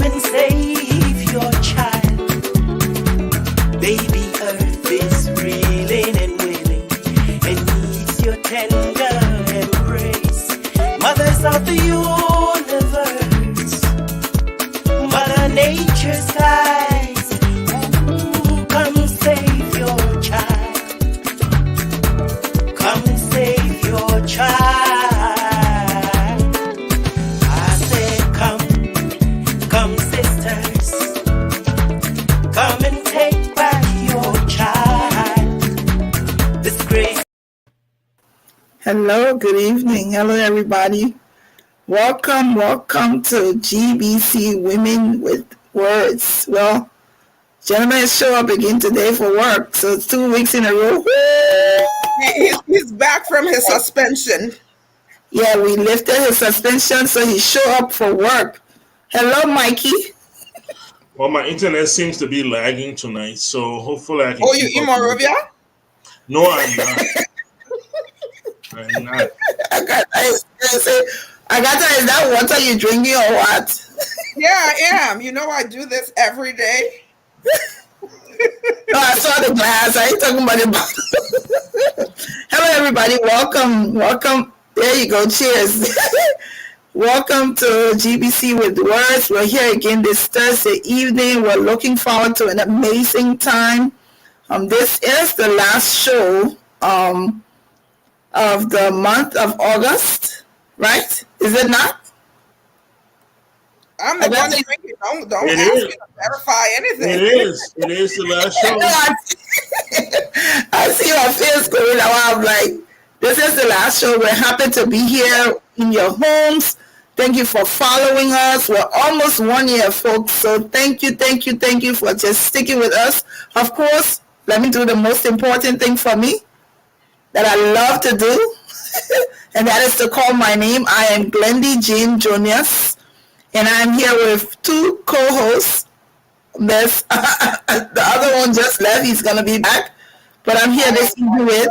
and save your child. Baby Earth is reeling and wailing and needs your tender embrace. Mothers of the universe, Mother Nature's eyes. Ooh, come save your child. Come save your child. I said, come sisters, come and take back your child. This great. Hello, good evening. Hello, everybody. Welcome to GBC Women with Words. Well, gentlemen show up again today for work, so it's 2 weeks in a row. He's back from his suspension. Yeah, we lifted his suspension, so he showed up for work. Hello, Mikey. Well, my internet seems to be lagging tonight, so hopefully I can. Oh, you in Morovia? No, I'm not. I'm not. I got is that water you drinking or what? Yeah, I am. You know, I do this every day. No, I saw the glass. I ain't talking about the bottle. Hello, everybody. Welcome. There you go. Cheers. Welcome to GBC with Words. We're here again this Thursday evening. We're looking forward to an amazing time. This is the last show of the month of August, right? Is it not? I'm the one drinking. Don't It ask is. me to verify anything. It is the last show. I see your face going now. I'm like, this is the last show. We're happy to be here in your homes. Thank you for following us. We're almost 1 year, folks. So thank you for just sticking with us. Of course, let me do the most important thing for me that I love to do, and that is to call my name. I am Glendy Jean Junius, and I'm here with two co-hosts. The other one just left. He's going to be back. But I'm here this evening with...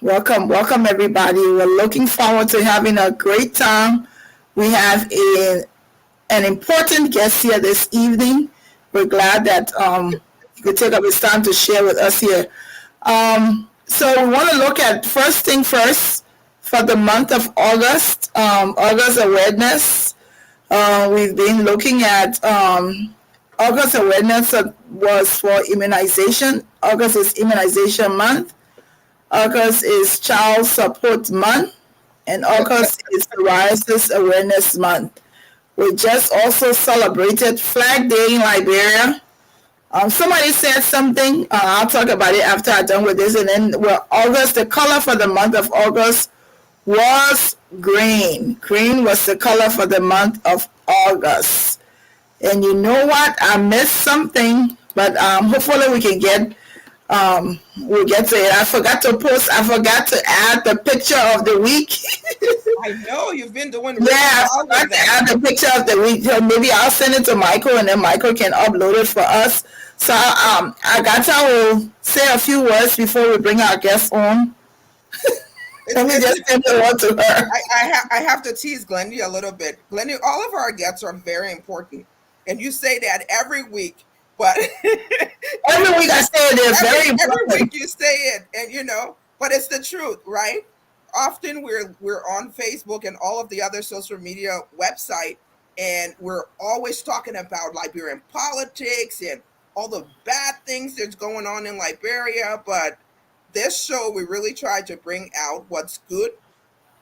Welcome, everybody. We're looking forward to having a great time. We have an important guest here this evening. We're glad that he could take up his time to share with us here. So we want to look at first thing first for the month of August, August awareness. We've been looking at August awareness was for immunization. August is immunization month. August is child support month. And August is psoriasis awareness month. We just also celebrated Flag Day in Liberia. Somebody said something. I'll talk about it after I'm done with this. And then August, the color for the month of August was green. Green was the color for the month of August. And you know what? I missed something, but hopefully we can we'll get to it. I forgot to add the picture of the week. I know you've been doing. Yeah, I forgot to add the picture of the week. So maybe I'll send it to Michael, and then Michael can upload it for us. So Agatha will say a few words before we bring our guest on. Let me just send the word to her. I have to tease Glendy a little bit. Glendy, all of our guests are very important, and you say that every week. But every week I say it is very important. Every week you say it, and but it's the truth, right? Often we're on Facebook and all of the other social media website, and we're always talking about Liberian politics and all the bad things that's going on in Liberia. But this show, we really try to bring out what's good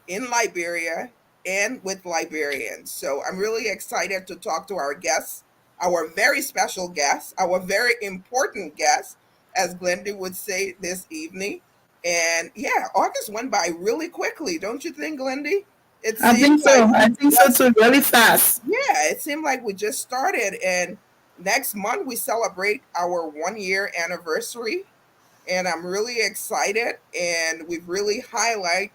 in Liberia and with Liberians. So I'm really excited to talk to our guests, our very special guest, our very important guest, as Glendy would say this evening. And yeah, August went by really quickly, don't you think, Glendy? I think so. I think so too, really fast. Yeah, it seemed like we just started, and next month we celebrate our 1 year anniversary, and I'm really excited. And we've really highlighted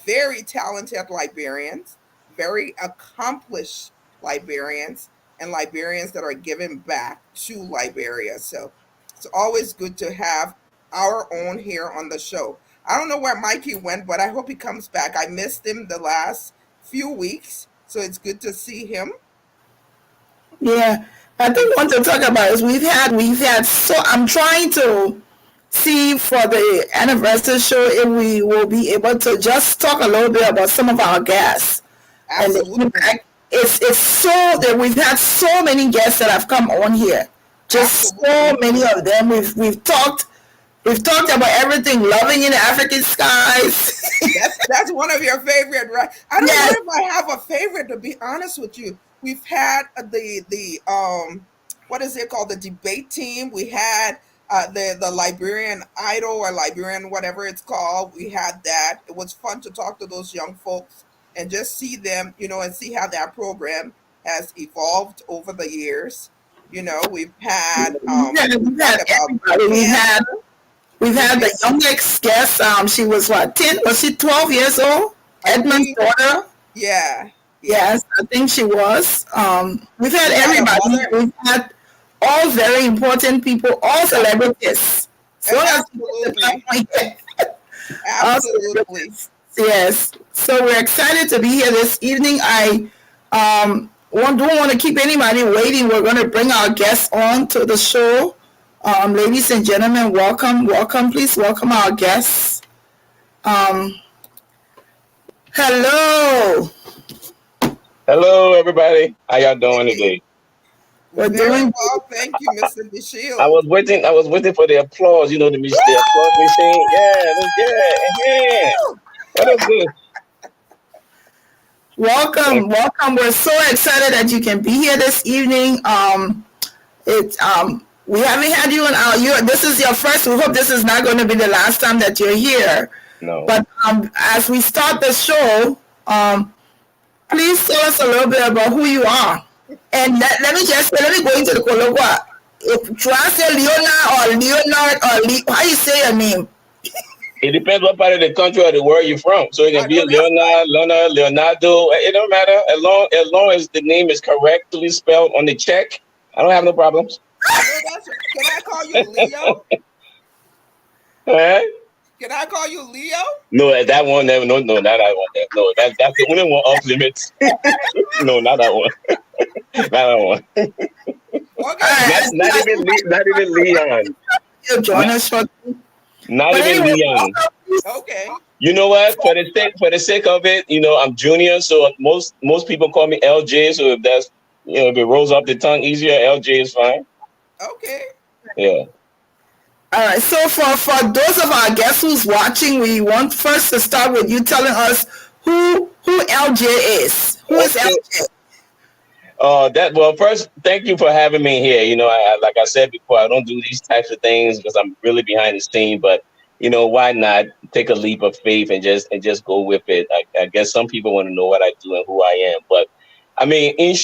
very talented Liberians, very accomplished Liberians, and Liberians that are giving back to Liberia. So it's always good to have our own here on the show. I don't know where Mikey went, but I hope he comes back. I missed him the last few weeks. So it's good to see him. Yeah, I think what to talk about is we've had so I'm trying to see for the anniversary show if we will be able to just talk a little bit about some of our guests. And Absolutely. it's so that we've had so many guests that have come on here. Just so Absolutely. many of them. We've talked about everything, loving in the African skies. That's one of your favorite, right? I don't Yes. know if I have a favorite, to be honest with you. We've had the what is it called? The debate team. We had the Liberian Idol, or Liberian whatever it's called. We had that. It was fun to talk to those young folks and just see them, and see how that program has evolved over the years. We've had We've had everybody. We've had the youngest guest. She was 10? Was she 12 years old? Edmund's daughter. Yeah. Yes, I think she was. We've had everybody. We've had all very important people, all celebrities. Absolutely. Yes. So we're excited to be here this evening. I don't want to keep anybody waiting. We're going to bring our guests on to the show. Ladies and gentlemen, welcome. Please welcome our guests. Hello. Hello, everybody. How y'all doing today? We're Very doing well, thank you, Mr. DeShield. I was waiting for the applause. The applause machine. Yeah. What is this? Welcome. We're so excited that you can be here this evening. We haven't had you on this is your first. We hope this is not going to be the last time that you're here. No. But as we start the show, please tell us a little bit about who you are. And let me go into the colloquy. If I say Leonard or how you say your name? It depends what part of the country or the world you're from. So it can be Leonard, Leonardo. It don't matter as long as the name is correctly spelled on the check. I don't have no problems. Can I call you Leo? Can I call you Leo? No, that one. No, not that one. No, that's the only one off limits. No, not that one. Not that one. Okay. Not even Leon. You'll join us shortly. Not even Leon. Okay. You know what? For the sake of it, I'm junior, so most people call me LJ. So if that's if it rolls off the tongue easier, LJ is fine. Okay. Yeah. All right. So for those of our guests who's watching, we want first to start with you telling us who LJ is. Who is LJ? First, thank you for having me here. Like I said before, I don't do these types of things because I'm really behind the scene. But why not take a leap of faith and just go with it? I guess some people want to know what I do and who I am. But I mean, in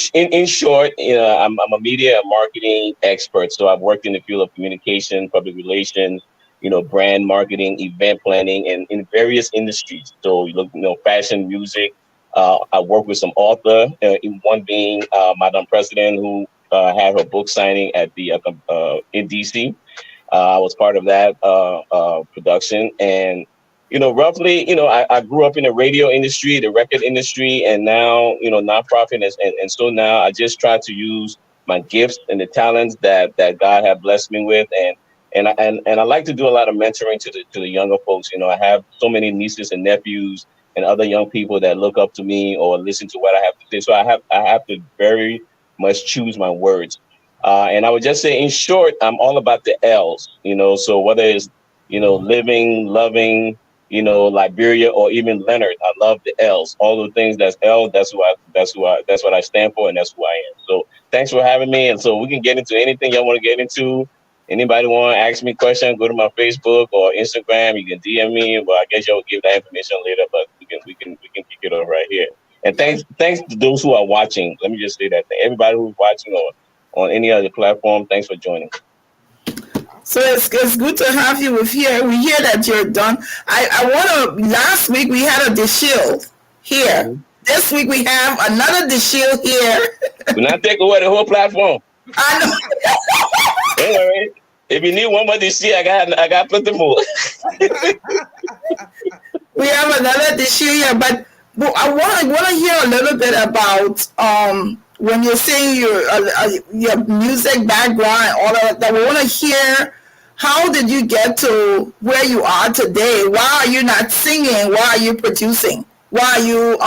short, I'm a media and marketing expert. So I've worked in the field of communication, public relations, brand marketing, event planning, and in various industries. So fashion, music. I work with some author, one being Madam President, who had her book signing at the in DC. I was part of that production, and roughly, I grew up in the radio industry, the record industry, and now nonprofit, and so now I just try to use my gifts and the talents that God have blessed me with, and I like to do a lot of mentoring to the younger folks. I have so many nieces and nephews and other young people that look up to me or listen to what I have to say. So I have to very much choose my words. And I would just say, in short, I'm all about the L's, so whether it's, living, loving, Liberia, or even Leonard, I love the L's, all the things that's L. That's what I stand for. And that's who I am. So thanks for having me. And so we can get into anything y'all want to get into. Anybody want to ask me a question, go to my Facebook or Instagram. You can DM me. Well, I guess y'all give that information later, but we can kick it off right here. And thanks to those who are watching. Let me just say that to everybody who's watching or on any other platform. Thanks for joining. So it's good to have you here. We hear that you're done. Last week we had a DeShield here. Mm-hmm. This week we have another DeShield here. Do not take away the whole platform. I know. Anyway, if you need one more DeShield, I got plenty more. We have another DeShield here, but Well, I want to hear a little bit about when you're saying your music background and all of that. We want to hear, how did you get to where you are today? Why are you not singing? Why are you producing? Why are you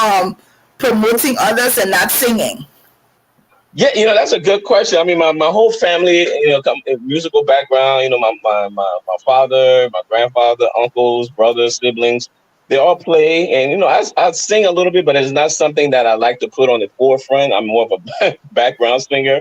promoting others and not singing? Yeah, that's a good question. I mean, my whole family, musical background, my father, my grandfather, uncles, brothers, siblings, they all play. And, I sing a little bit, but it's not something that I like to put on the forefront. I'm more of a background singer.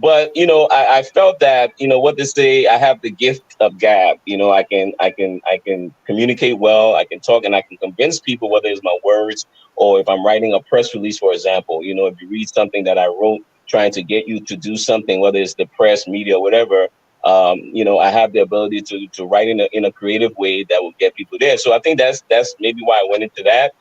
But, I felt that, what they say, I have the gift of gab. I can communicate well, I can talk, and I can convince people, whether it's my words or if I'm writing a press release, for example. If you read something that I wrote, trying to get you to do something, whether it's the press, media, or whatever, I have the ability to write in a creative way that will get people there. So I think that's maybe why I went into that.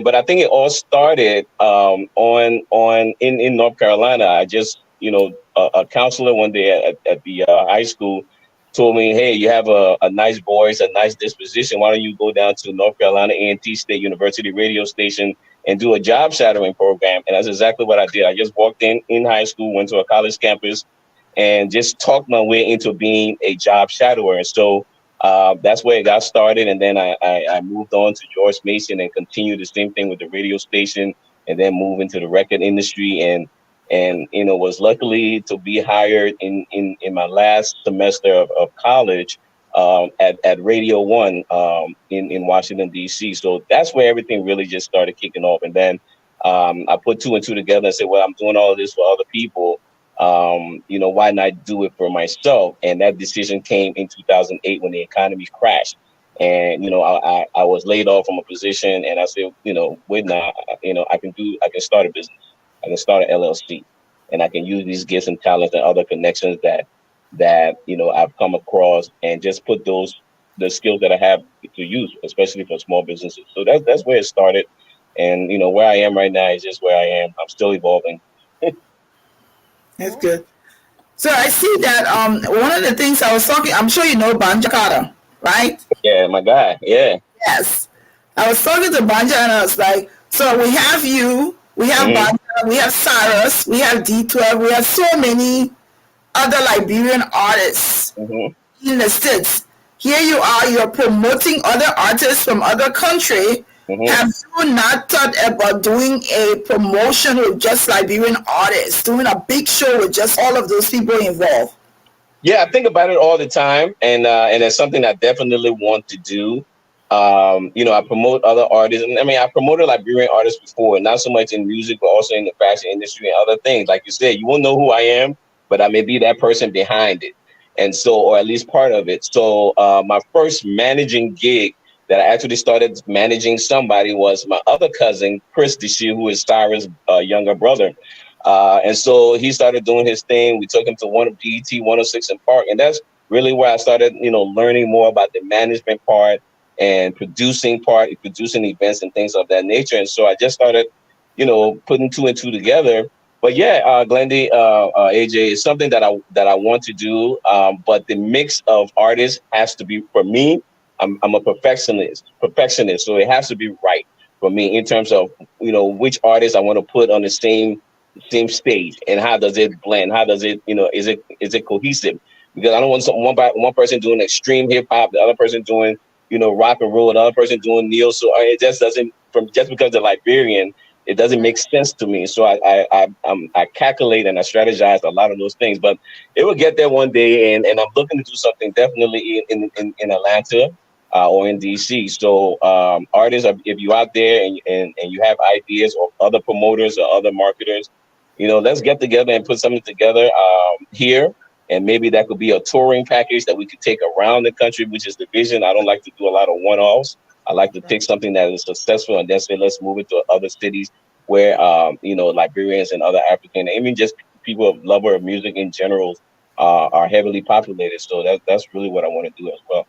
But I think it all started in North Carolina. I just, a counselor one day at the high school told me, hey, you have a nice voice, a nice disposition. Why don't you go down to North Carolina A&T State University radio station and do a job shadowing program? And that's exactly what I did. I just walked in high school, went to a college campus, and just talked my way into being a job shadower. And so that's where it got started. And then I moved on to George Mason and continued the same thing with the radio station, and then moved into the record industry. And was luckily to be hired in my last semester of college at Radio 1 in Washington, D.C. So that's where everything really just started kicking off. And then I put two and two together and said, well, I'm doing all of this for other people. Why not do it for myself? And that decision came in 2008 when the economy crashed. And, I was laid off from a position, and I said, wait now, I can start a business. I can start an LLC, and I can use these gifts and talents and other connections that I've come across, and just put the skills that I have to use, especially for small businesses. So that's where it started. And, where I am right now is just where I am. I'm still evolving. That's good. So I see that one of the things I was talking, I'm sure you know Banja Carter, right? Yeah, my guy. Yeah. Yes. I was talking to Banja and I was like, so we have you, we have Banja, we have Cyrus, we have D12, we have so many other Liberian artists in the States. Here you are, you're promoting other artists from other country. Have you not thought about doing a promotion with just Liberian artists, doing a big show with just all of those people involved? Yeah, I think about it all the time, and it's something I definitely want to do. I promote other artists. I mean, I promoted Liberian artists before, not so much in music, but also in the fashion industry and other things. Like you said, you won't know who I am, but I may be that person behind it. And so, or at least part of it. So my first managing gig that I actually started managing somebody was my other cousin, Chris DeShield, who is Cyrus' younger brother. And so he started doing his thing. We took him to BET 106 in Park. And that's really where I started, learning more about the management part and producing events and things of that nature. And so I just started, putting two and two together. But yeah, Glendy, AJ, is something that I want to do. But the mix of artists has to be, for me, I'm a perfectionist. So it has to be right for me in terms of, which artists I want to put on the same stage, and how does it blend? How does it, is it cohesive? Because I don't want one person doing extreme hip hop, the other person doing, rock and roll, the other person doing neo. So it just doesn't, just because they're Liberian, it doesn't make sense to me. So I calculate and I strategize a lot of those things, but it will get there one day. And I'm looking to do something definitely in Atlanta or in DC. So artists, if you're out there and you have ideas, or other promoters or other marketers, let's get together and put something together here. And maybe that could be a touring package that we could take around the country, which is the vision. I don't like to do a lot of one-offs. I like to take something that is successful and then say, let's move it to other cities where, Liberians and other African, I mean, just people of lover of music in general are heavily populated. So that's really what I want to do as well.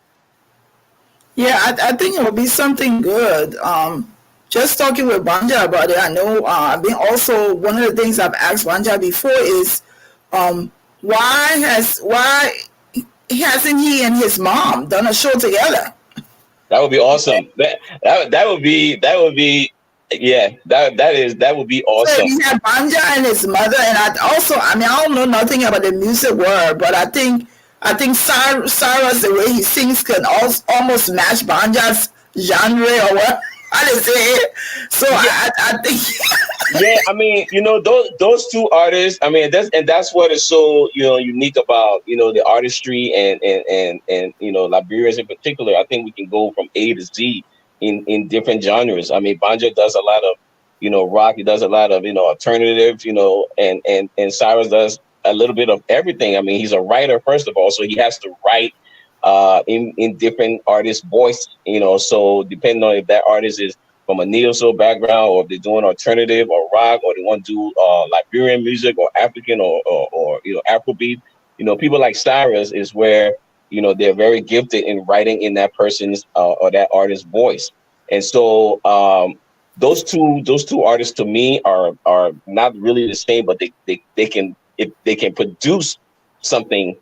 Yeah, I think it will be something good. Just talking with Banja about it, I know I've been also, one of the things I've asked Banja before is, why hasn't he and his mom done a show together? That would be awesome. That would be Yeah, that would be So awesome. he had Banja and his mother, and I mean, I don't know nothing about the music world, but I think Cyrus, the way he sings, can almost match Banja's genre or what. How to say it. So Yeah. I think Yeah, I mean, those two artists. I mean, that's what is so unique about the artistry and Liberians in particular. I think we can go from A to Z in different genres. I mean, Banja does a lot of rock. He does a lot of alternative. And Cyrus does a little bit of everything. I mean, he's a writer first of all, so he has to write in different artists' voice. So depending on if that artist is from a neo soul background, or if they're doing alternative or rock, or they want to do Liberian music or African or Afrobeat. People like Cyrus is where they're very gifted in writing in that person's or that artist's voice. And so those two artists to me are not really the same, but they can, if they can produce something,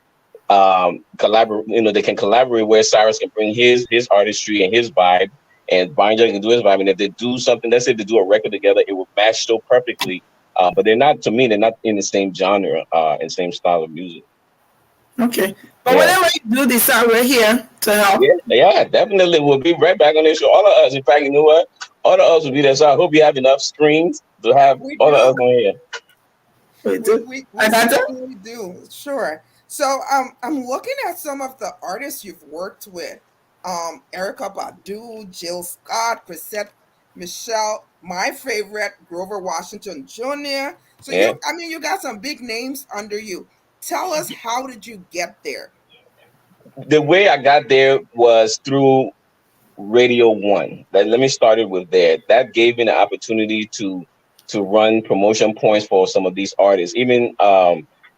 collaborate. They can collaborate where Cyrus can bring his artistry and his vibe, and Banja can do his vibe. And if they do something, let's say they do a record together, it will match so perfectly. But they're not, to me, they're not in the same genre and same style of music. okay. But Yeah. whenever you do this, we're here to help. Yeah, definitely. We'll be right back on this show. All of us, in fact, you know what? All of us will be there. So I hope you have enough screens to have all of us on here. We do. We Agata? certainly do. Sure. So I'm looking at some of the artists you've worked with. Erica Badu, Jill Scott, Chrisette Michelle, my favorite, Grover Washington Jr. So Yeah. you got some big names under you. Tell us, how did you get there? The way I got there was through Radio One. Let me start it with that. That gave me the opportunity to run promotion points for some of these artists. Even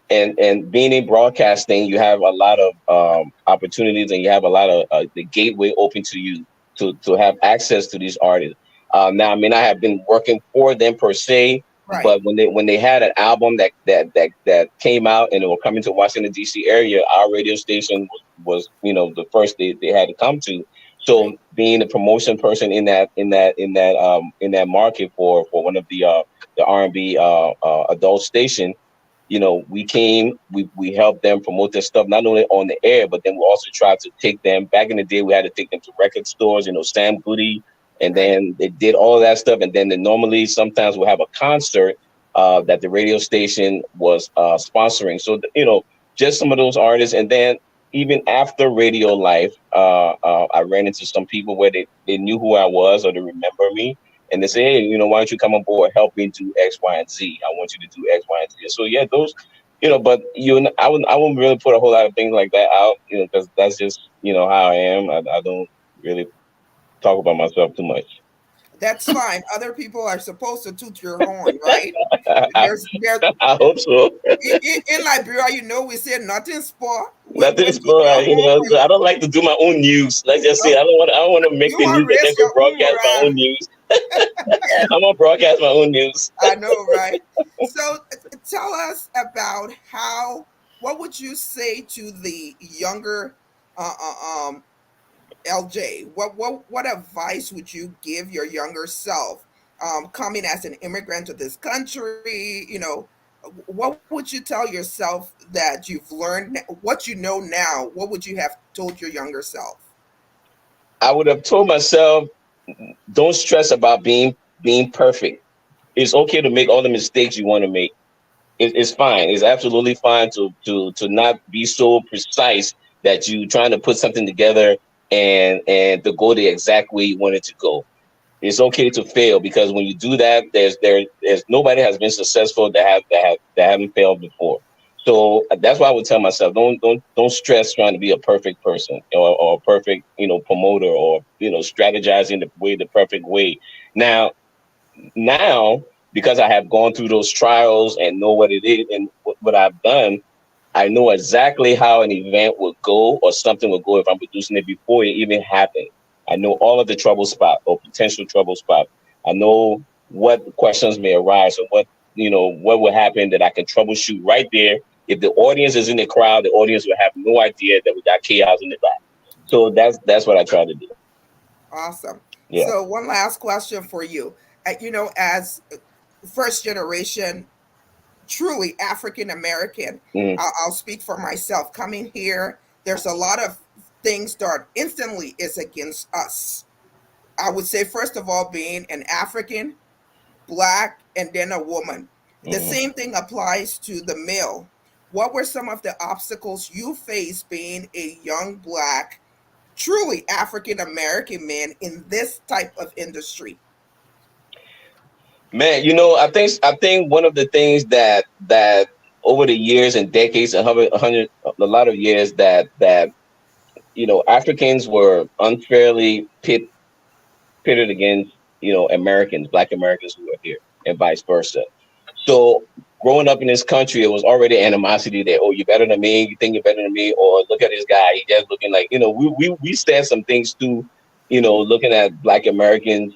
and being in broadcasting, you have a lot of opportunities, and you have a lot of the gateway open to you to have access to these artists. Now, I mean, I have been working for them per se, Right. but when they had an album that came out and it was coming to Washington D.C. area, our radio station was the first they had to come to. So being a promotion person in that market for one of the R&B adult station, we helped them promote their stuff, not only on the air, but then we also tried to take them. Back in the day, we had to take them to record stores, Sam Goody, and then they did all that stuff. And then normally sometimes we'll have a concert that the radio station was sponsoring. So, just some of those artists. And then even after Radio Life, I ran into some people where they knew who I was, or they remember me. And they say, hey, why don't you come on board, help me do X, Y, and Z? I want you to do X, Y, and Z. So yeah, those, but I wouldn't really put a whole lot of things like that out, because that's just, how I am. I don't really talk about myself too much. That's fine. Other people are supposed to toot your horn, right? I hope so. In Liberia, we say nothing sport. Nothing sport. So I don't like to do my own news. Let's just say I don't want to make the news and then broadcast my own news. I'm gonna broadcast my own news. I know, right? So tell us about what would you say to the younger LJ? What advice would you give your younger self, coming as an immigrant to this country? What would you tell yourself that you've learned, what you know now? What would you have told your younger self? I would have told myself, don't stress about being perfect. It's okay to make all the mistakes you want to make. It's fine. It's absolutely fine to not be so precise that you trying to put something together and to go the exact way you want it to go. It's okay to fail, because when you do that, there's nobody has been successful that haven't failed before. So that's why I would tell myself, don't stress trying to be a perfect person or a perfect, promoter, or, strategizing the perfect way. Now, because I have gone through those trials and know what it is and what I've done, I know exactly how an event would go or something would go if I'm producing it before it even happened. I know all of the trouble spot or potential trouble spot. I know what questions may arise, or what will happen that I can troubleshoot right there. If the audience is in the crowd, the audience will have no idea that we got chaos in the back. So that's what I try to do. Awesome. Yeah. So one last question for you. as first generation, truly African American, Mm, I'll speak for myself. Coming here, there's a lot of things that instantly is against us. I would say, first of all, being an African, Black, and then a woman. The mm. same thing applies to the male. What were some of the obstacles you faced being a young Black, truly African American man in this type of industry? Man, I think one of the things that over the years and decades, a lot of years that Africans were unfairly pitted against Americans, Black Americans who were here, and vice versa. So growing up in this country, it was already animosity that, oh, you're better than me, you think you're better than me, or look at this guy, he just looking like, we said some things too, looking at Black Americans,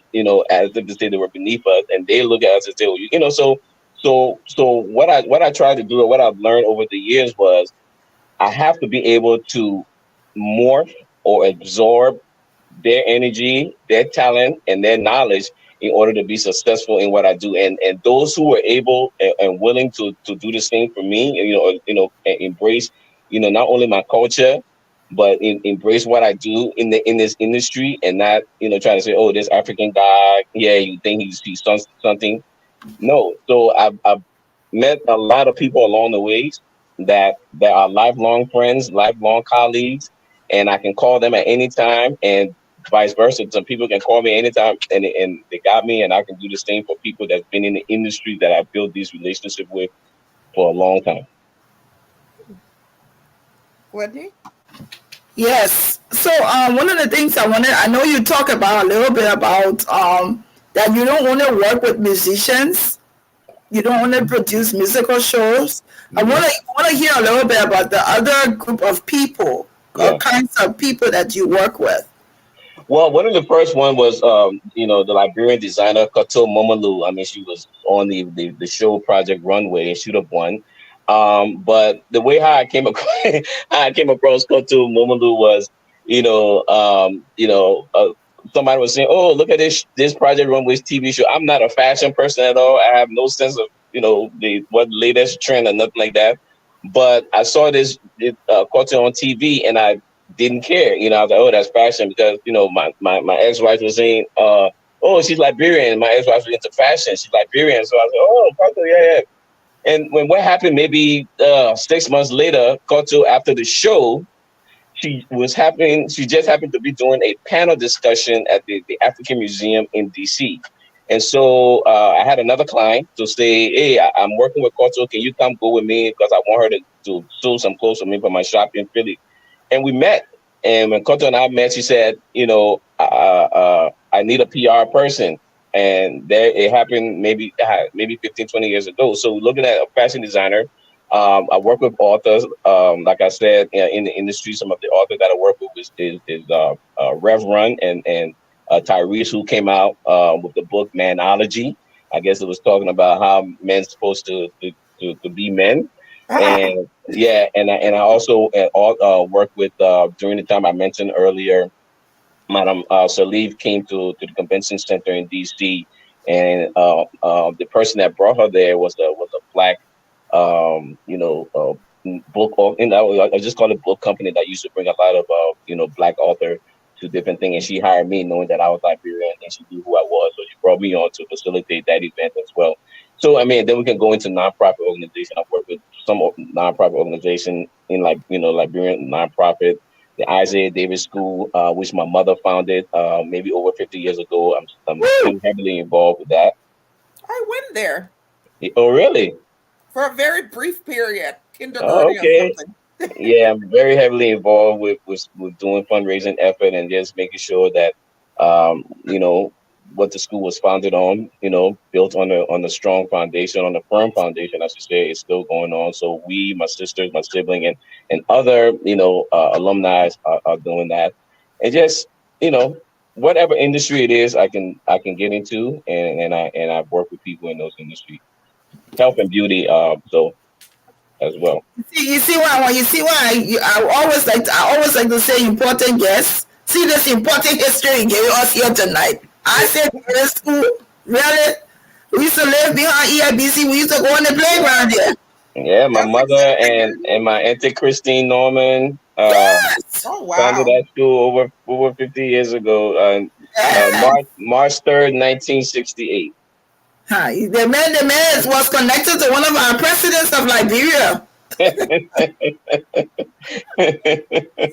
as if to say they were beneath us, and they look at us and say, oh, so what I tried to do, or what I've learned over the years, was I have to be able to morph or absorb their energy, their talent, and their knowledge in order to be successful in what I do. And those who are able and willing to do the same for me, and embrace, not only my culture, but embrace what I do in this industry, and not, try to say, oh, this African guy, yeah, you think he's something. No. So I've met a lot of people along the ways that are lifelong friends, lifelong colleagues, and I can call them at any time, and vice versa. Some people can call me anytime, and they got me, and I can do the same for people that's been in the industry that I built these relationships with for a long time. Whitney? Yes. So one of the things I know you talk about a little bit about that you don't want to work with musicians. You don't want to produce musical shows. I want to hear a little bit about the other group of people, Yeah. kinds of people that you work with. Well, one of the first one was, the Liberian designer Koto Momalu. I mean, she was on the show Project Runway, and she'd have won. But the way how I came across Koto Momalu was, somebody was saying, "Oh, look at this Project Runway's TV show." I'm not a fashion person at all. I have no sense of what latest trend or nothing like that. But I saw this Koto on TV, and I didn't care. I was like, oh, that's fashion, because my ex-wife was saying, oh, she's Liberian. My ex-wife was into fashion. She's Liberian. So I was like, oh, Koto, yeah. And when what happened, maybe 6 months later, Koto, after the show, she just happened to be doing a panel discussion at the African Museum in DC. And so I had another client to say, hey, I'm working with Koto. Can you come go with me? Because I want her to sew some clothes for me for my shop in Philly. And we met. And when Koto and I met, she said, I need a PR person. And it happened maybe 15, 20 years ago. So looking at a fashion designer, I work with authors. Like I said, in the industry, some of the authors that I work with is Rev Run and Tyrese, who came out with the book Manology. I guess it was talking about how men's supposed to be men. And yeah, and I also work with during the time I mentioned earlier, Madam Salif came to the convention center in DC, and the person that brought her there was a Black book, and I just call it book company that used to bring a lot of Black author to different things, and she hired me knowing that I was Liberian and she knew who I was, so she brought me on to facilitate that event as well. So then we can go into nonprofit organization. I've worked with some nonprofit organization in Liberian nonprofit, the Isaiah Davis School, which my mother founded maybe over 50 years ago. I'm still heavily involved with that. I went there. Oh, really? For a very brief period, kindergarten okay. or something. Yeah, I'm very heavily involved with doing fundraising effort and just making sure that what the school was founded on, built on a strong foundation, on a firm foundation, I should say, is still going on. So we, my sisters, my sibling, and other alumni are doing that, and just whatever industry it is, I can get into, and I work with people in those industries, health and beauty, so as well. You see why I always like to say important guests. See this important history you gave us here tonight. I said this school Really? We used to live behind EIBC. We used to go on the playground there. Yeah, my That's mother exactly. and my auntie Christine Norman Yes. Oh founded wow. that school over 50 years ago. Yeah. March 3rd, 1968. Huh. The man was connected to one of our presidents of Liberia.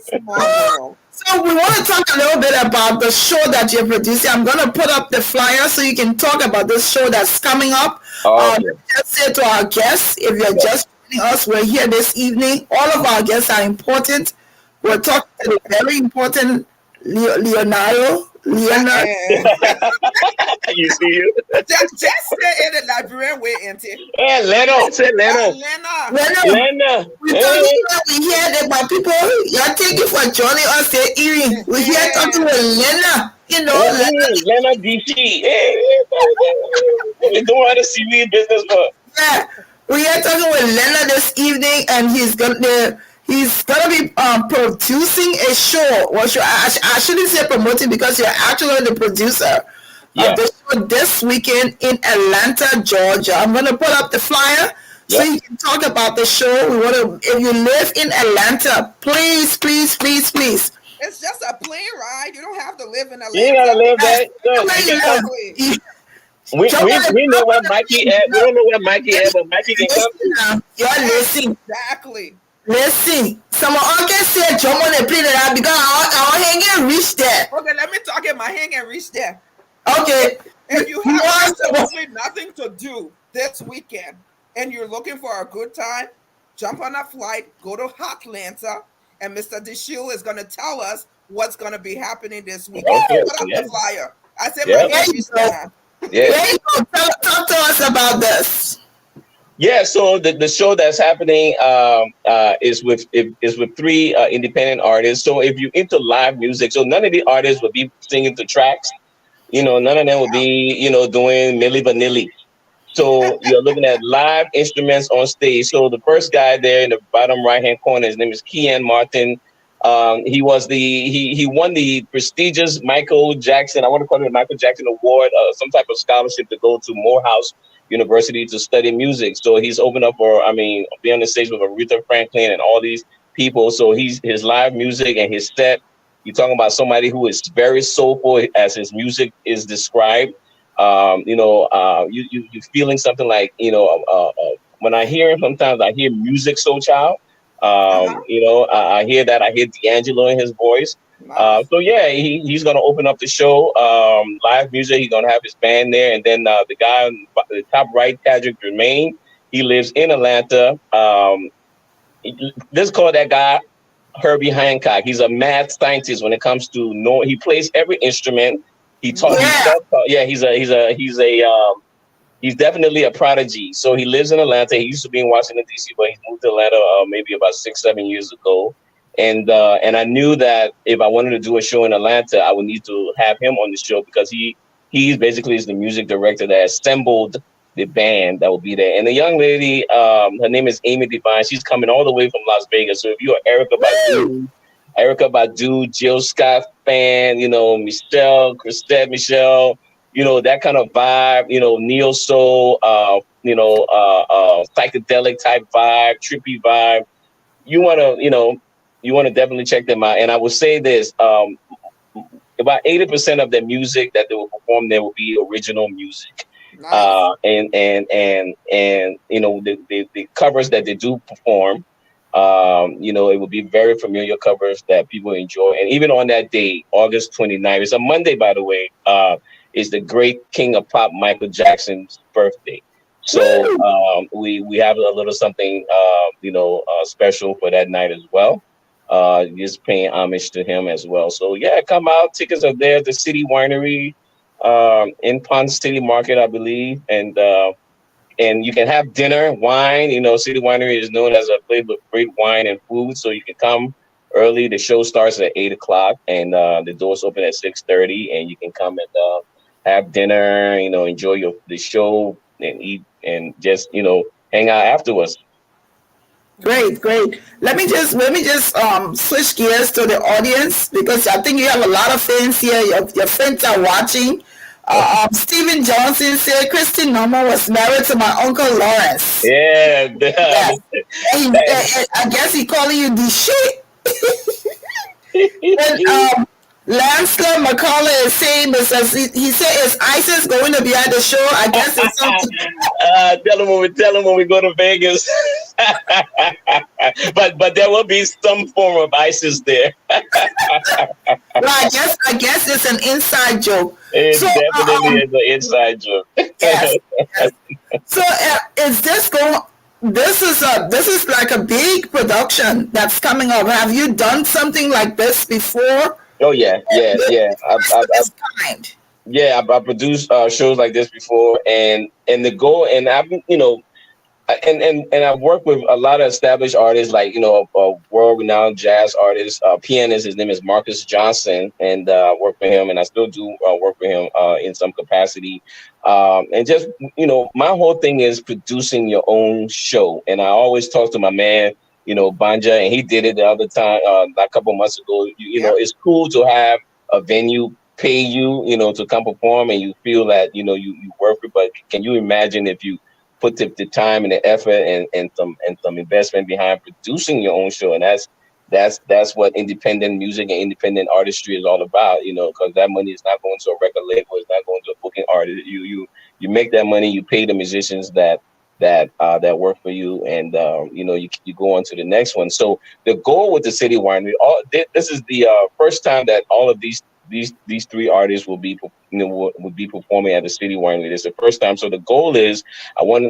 Small world. So we want to talk a little bit about the show that you're producing. I'm going to put up the flyer so you can talk about this show that's coming up. Okay. Let me just say to our guests, if you're just joining us, we're here this evening. All of our guests are important. We're talking to the very important Leonard. You see you? Just say in the Liberian way, auntie. Yeah, Leno. Say Leno. Lena. Lena. We talking about we hear that my people, y'all thank you for joining us here, Erin. We here talking with Lena. You know, Lena DC. We don't want to see me in business, but yeah. We are talking with Leonard this evening, and he's gonna be producing a show. Well, I shouldn't say promoting because you're actually the producer of the show this weekend in Atlanta, Georgia. I'm gonna put up the flyer so you can talk about the show. We want to, if you live in Atlanta, please. It's just a plane ride. You don't have to live in Atlanta. you ain't gotta live that. Look, Exactly. we know where Mikey at. We don't know where Mikey at, but Mikey can come. You're listening. Exactly. Listen, some of us can say jump on the plane that because I hang and reach there. Okay, let me talk in my hand and reach there. Okay. If you have absolutely nothing to do this weekend and you're looking for a good time, jump on a flight, go to Atlanta, and Mr. DeShield is going to tell us what's going to be happening this weekend. Okay, Put up the flyer. I said There my hand you reach go. there. There you go. Talk to us about this. Yeah, so the show that's happening is with three independent artists. So if you're into live music, so none of the artists will be singing the tracks. You know, none of them will be, doing Milli Vanilli. So you're looking at live instruments on stage. So the first guy there in the bottom right hand corner, his name is Kian Martin. He won the prestigious Michael Jackson. I want to call it the Michael Jackson Award, some type of scholarship to go to Morehouse University to study music. So he's opened up be on the stage with Aretha Franklin and all these people. So his live music and his set. You're talking about somebody who is very soulful as his music is described. You feeling something like, when I hear him, sometimes I hear music soul child. I hear that. I hear D'Angelo in his voice. Nice. He's going to open up the show, live music. He's going to have his band there. And then the guy on the top right, Patrick Germain, he lives in Atlanta. Let's call that guy Herbie Hancock. He's a mad scientist when it comes to he plays every instrument. He taught. Yeah. He's definitely a prodigy. So he lives in Atlanta. He used to be in Washington D.C., but he moved to Atlanta maybe about 6-7 years ago. And I knew that if I wanted to do a show in Atlanta, I would need to have him on the show because he basically is the music director that assembled the band that will be there. And the young lady, her name is Amy Devine. She's coming all the way from Las Vegas. So if you are Erica Badu, Jill Scott fan, Michelle, Christette Michelle, that kind of vibe, neo soul, psychedelic type vibe, trippy vibe. You want to definitely check them out. And I will say this, about 80% of the music that they will perform there will be original music. Nice. The covers that they do perform, it will be very familiar covers that people enjoy. And even on that day, August 29th, it's a Monday, by the way, is the great king of pop, Michael Jackson's birthday. So we have a little something, special for that night as well. Just paying homage to him as well. So yeah, come out. Tickets are there. The City Winery in Pond City Market, I believe, and you can have dinner, wine. City Winery is known as a place with great wine and food, so you can come early. The show starts at 8:00, and the doors open at 6:30, and you can come and have dinner. Enjoy the show and eat, and just hang out afterwards. Great. Let me just switch gears to the audience because I think you have a lot of fans here. Your friends are watching. Stephen Johnson said Christy Norman was married to my uncle Lawrence. Yeah. Yes. I guess he calling you DeShield. And Lancelot McCullough is saying, he said, is ISIS going to be at the show? I guess it's something. Tell him when we go to Vegas. but there will be some form of ISIS there. Well, I guess it's an inside joke. It definitely is an inside joke. Yes. So is this going? This is like a big production that's coming up. Have you done something like this before? Oh yeah. I produced shows like this before, and the goal, and I've and I've worked with a lot of established artists, like world-renowned jazz artist, pianist. His name is Marcus Johnson, and work with him, and I still do work with him in some capacity. And just my whole thing is producing your own show, and I always talk to my man, Banja, and he did it the other time, a couple months ago. It's cool to have a venue pay you, to come perform, and you feel that you work it. But can you imagine if you put the time and the effort and some investment behind producing your own show? And that's what independent music and independent artistry is all about, because that money is not going to a record label, it's not going to a booking artist. You make that money, you pay the musicians that work for you, and you go on to the next one. So the goal with the City Winery, this is the first time that all of these three artists will be performing at the City Winery. It's the first time. So the goal is I want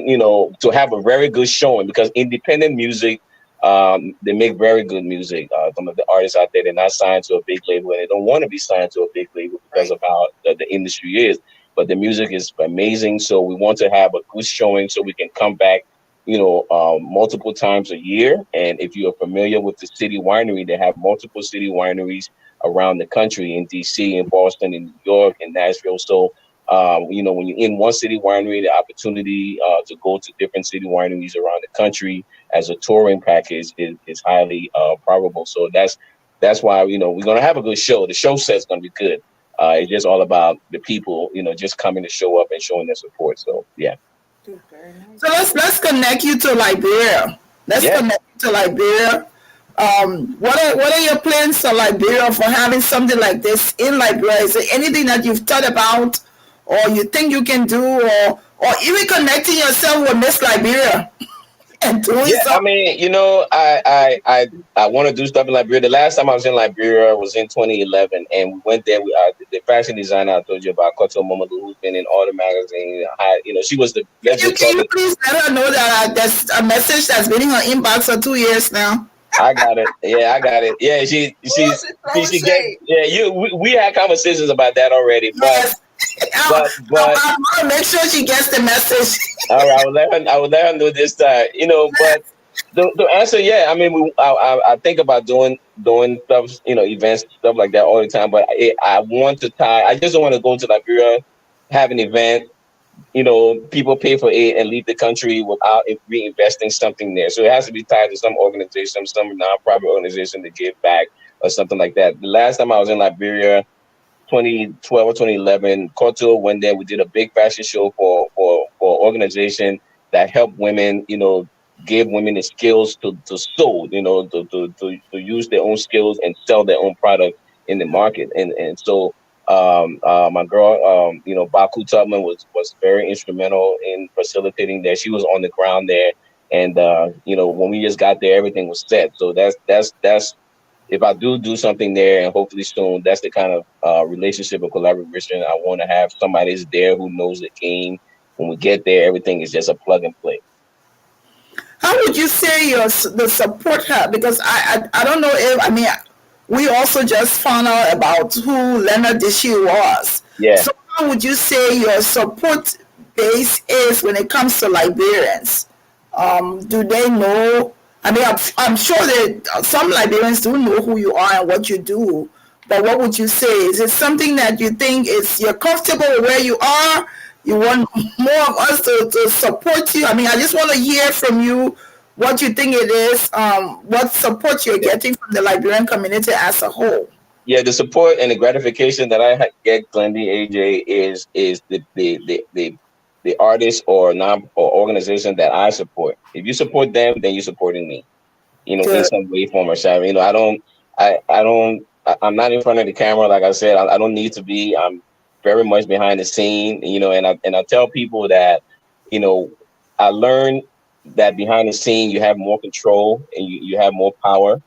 to have a very good showing, because independent music, they make very good music. Some of the artists out there, they're not signed to a big label, and they don't want to be signed to a big label because of how the industry is. But the music is amazing, so we want to have a good showing so we can come back, multiple times a year. And if you are familiar with the City Winery, they have multiple city wineries around the country, in DC, in Boston, in New York, in Nashville. So, when you're in one city winery, the opportunity to go to different city wineries around the country as a touring package is highly probable. So that's why, we're going to have a good show. The show set's going to be good. It's just all about the people, just coming to show up and showing their support. So, yeah. So let's connect you to Liberia. Connect you to Liberia. What are your plans for Liberia, for having something like this in Liberia? Is there anything that you've thought about, or you think you can do, or even connecting yourself with Miss Liberia and doing something? I mean, I want to do stuff in Liberia. The last time I was in Liberia was in 2011, and we went there. The fashion designer I told you about, Koto Momolu, who's been in all the magazines. She was the. Can you please let her know that there's a message that's been in her inbox for 2 years now? I got it. Yeah, I got it. Yeah, we had conversations about that already, but I want to make sure she gets the message. All right, I will let her know this time. But the answer, I mean, I think about doing stuff, events, stuff like that all the time. But I just don't want to go to Liberia, have an event, people pay for it and leave the country without reinvesting something there. So it has to be tied to some organization, some nonprofit organization to give back or something like that. The last time I was in Liberia, 2012 or 2011, Koto went there. We did a big fashion show for organization that helped women, gave women the skills to sew, to use their own skills and sell their own product in the market. And so my girl, Baku Tubman was very instrumental in facilitating that. She was on the ground there, and when we just got there, everything was set. So that's if I do something there, and hopefully soon, that's the kind of relationship or collaboration I want to have. Somebody's there who knows the game. When we get there, everything is just a plug and play. How would you say the support have? Because I don't know if we also just found out about who Leonard DeShield was. Yeah. So how would you say your support base is when it comes to Liberians? Do they know? I mean, I'm sure that some Liberians do know who you are and what you do. But what would you say? Is it something that you think you're comfortable with where you are? You want more of us to support you? I mean, I just want to hear from you what you think it is, what support you're getting from the Liberian community as a whole. Yeah, the support and the gratification that I get, Glendy, AJ, is the artist or non or organization that I support. If you support them, then you're supporting me. In Good. some way, form, or shape. I'm not in front of the camera, like I said. I don't need to be. I'm very much behind the scene, and I tell people that, I learned that behind the scene you have more control and you have more power,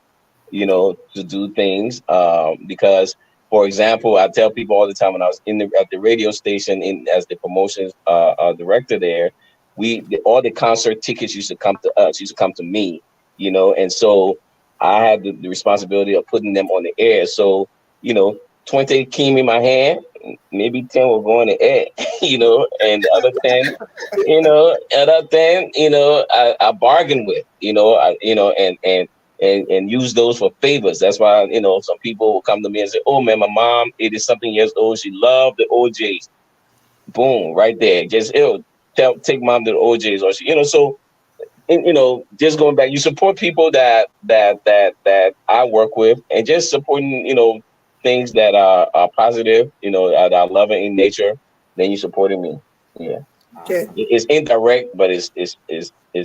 to do things. Because, for example, I tell people all the time when I was at the radio station as the promotions director there, all the concert tickets used to come to us, used to come to me, and so I had the responsibility of putting them on the air. So, 20 came in my hand, maybe 10 will go on the air, and the other 10, I bargained with, and use those for favors. That's why, some people will come to me and say, "Oh man, my mom, 80 something years old. She loved the OJs." Boom, right there. Just take mom to the OJs, or she, so. And, just going back, you support people that I work with, and just supporting, things that are positive, that are loving in nature. Then you're supporting me. Yeah, Okay. it's indirect, but it's